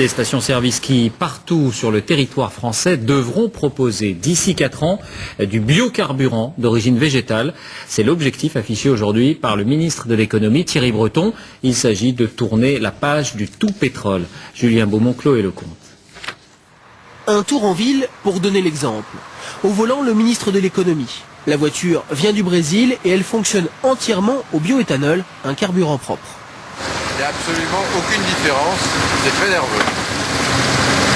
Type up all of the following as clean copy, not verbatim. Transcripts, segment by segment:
Des stations-service qui, partout sur le territoire français, devront proposer d'ici 4 ans du biocarburant d'origine végétale. C'est l'objectif affiché aujourd'hui par le ministre de l'économie, Thierry Breton. Il s'agit de tourner la page du tout pétrole. Julien Beaumont-Clos et Lecomte. Un tour en ville pour donner l'exemple. Au volant, le ministre de l'économie. La voiture vient du Brésil et elle fonctionne entièrement au bioéthanol, un carburant propre. Il n'y a absolument aucune différence, c'est très nerveux.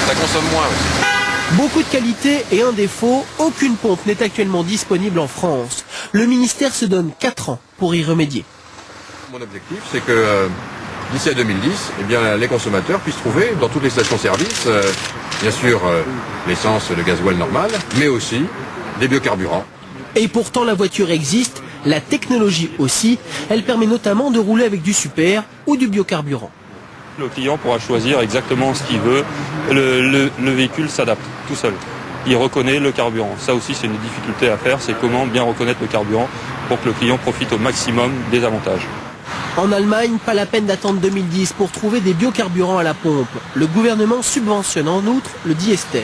Ça consomme moins aussi. Beaucoup de qualité et un défaut, aucune pompe n'est actuellement disponible en France. Le ministère se donne 4 ans pour y remédier. Mon objectif, c'est que d'ici à 2010, eh bien, les consommateurs puissent trouver dans toutes les stations-service, bien sûr, l'essence, le gasoil normal, mais aussi des biocarburants. Et pourtant la voiture existe, la technologie aussi, elle permet notamment de rouler avec du super ou du biocarburant. Le client pourra choisir exactement ce qu'il veut, le véhicule s'adapte tout seul. Il reconnaît le carburant. Ça aussi c'est une difficulté à faire, c'est comment bien reconnaître le carburant pour que le client profite au maximum des avantages. En Allemagne, pas la peine d'attendre 2010 pour trouver des biocarburants à la pompe. Le gouvernement subventionne en outre le diester.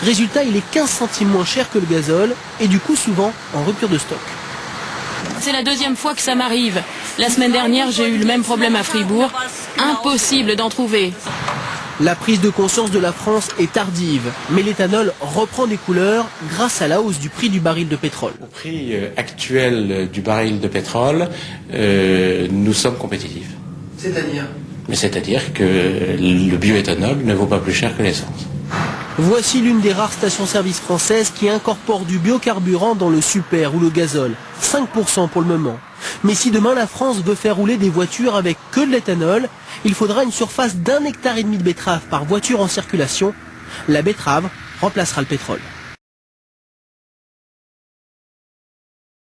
Résultat, il est 15 centimes moins cher que le gazole et du coup souvent en rupture de stock. C'est la deuxième fois que ça m'arrive. La semaine dernière, j'ai eu le même problème à Fribourg. Impossible d'en trouver. La prise de conscience de la France est tardive, mais l'éthanol reprend des couleurs grâce à la hausse du prix du baril de pétrole. Au prix actuel du baril de pétrole, nous sommes compétitifs. C'est-à-dire que le bioéthanol ne vaut pas plus cher que l'essence. Voici l'une des rares stations-service françaises qui incorpore du biocarburant dans le super ou le gazole. 5% pour le moment. Mais si demain la France veut faire rouler des voitures avec que de l'éthanol, il faudra une surface d'1,5 hectare de betterave par voiture en circulation. La betterave remplacera le pétrole.